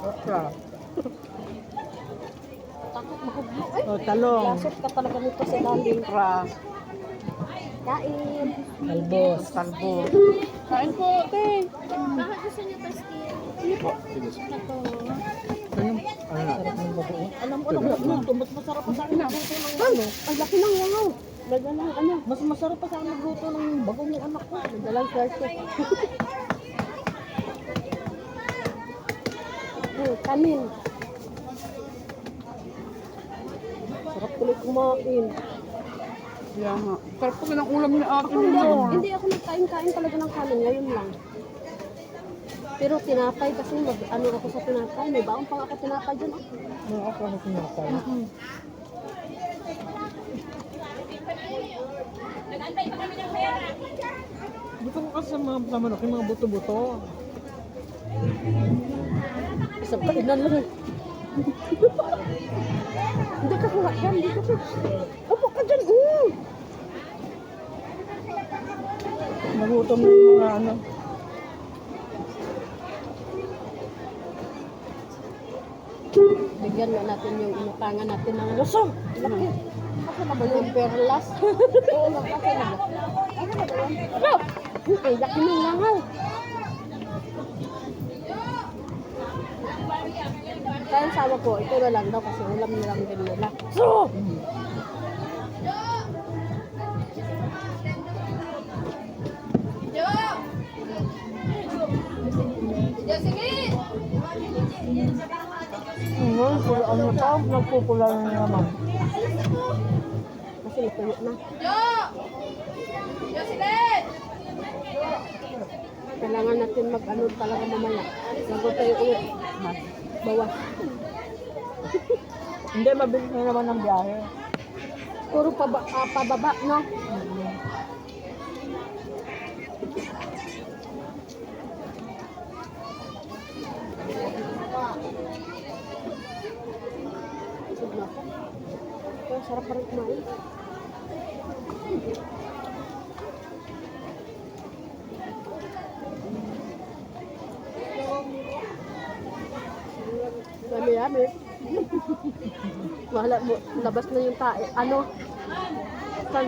Okra. Takot mahuglo. Ay, Talong. lasot ka talaga nito sa lalim. Okra. Kain. Talbos. Talbos. Kain po, te. Bakit gusto niyo pastil? Sige po. Ito. Ano na? Sarap ng bagoong. Alam ko, mas masarap pa sa akin magluto ng ano. Ang laki ng langaw. Nagdalang ano. Mas masarap pa sa akin magluto ng bagong yung anak ko. Nagdalang swerte. Kanin. Sarap tuloy kumain. Kaya nga. Sarap pa ng ulam ni ate Hindi ako nagkain-kain talaga ng kanin. Ngayon lang. Pero tinapay kasi ano ako sa tinapay. May baon pang ako tinapay dyan. Mga ako na tinapay. Dito ko kasi sa mga manok, yung mga buto-buto. Isang kainan lang eh. Hindi ka kuha dyan. Dito ka. Upo ka dyan. Nagutom na yung mga ano. Bigyan na natin yung inutangan natin ng lusong. Laki. Kasi na ba yung perlas? Oo, kasi na ba? Ano na ba yun? Ano? Ay, laki ng langaw. Kaya sawa ko, ito na lang daw kasi ulam nilang din nila. So! Ano pa? Nagpupula na naman. Kasi natuyo na. Kailangan natin mag-ano talaga mamaya. Bago tayo uwi. Bawas. Hindi, mabilis na naman ang biyahe. Puro pababa, no? Pero sarap pa rin kumain. Yummy. Wala mo, labas na yung tae. Ano? Kan?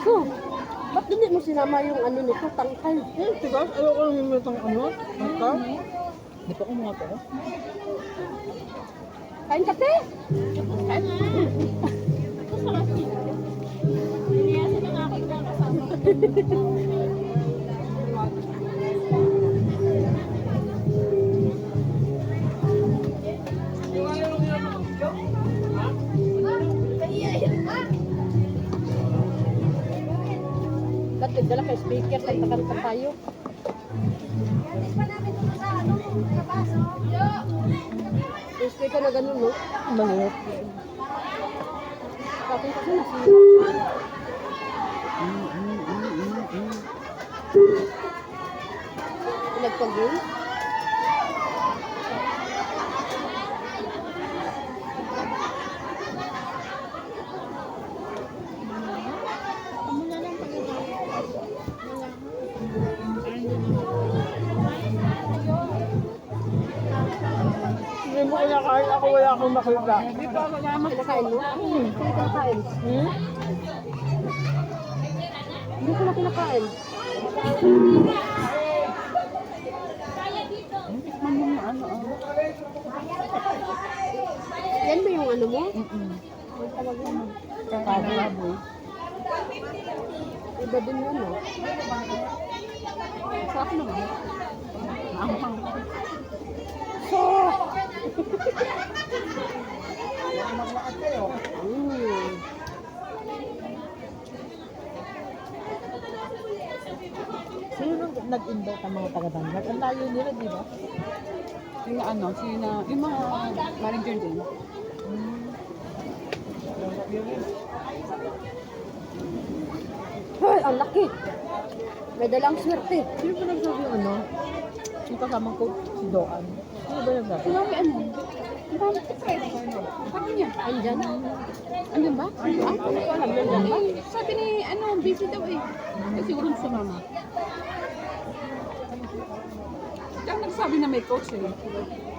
So, ba't hindi mo sinama yung ano nito, tangkay? Tigas, ayoko lang yung itong ano. Ito. Hindi pa ko mga to. Kain ka, te? Kain na. Iniyasin na nga ako yung kasama. Dati dala kay speaker, kanta-kanta tayo. Yung speaker na ganun, no? Maliit. Tapos kasi nasira. Nagpag-game? Mula lang pag-iwala. Hindi mo kinakain ako, wala akong makita. Hindi pa ako naman. Kinakain mo? Hindi ko kinakain. Hindi ko na kinakain. Yan ba yung ano mo? Ay, talaga mo. Kakababoy. Iba din yan, no? Sarap naman. So! Sino nag-invite ang mga taga-Bangat? Ang layo nila, di ba? Yung ano, yung mga manager din. Ay, ang laki! May dalang swerte. Sino ba nagsabi yung ano? Yung kasama ko, si Doan. Ano ba yung sabi? Sinabi ano? Ang dami ko try. Sabi niya. Andyan? Andyan ba? Hindi ko alam, nandyan ba? Sabi ni, busy daw eh. Siguro sumama. Diyan nagsabi na may coach eh.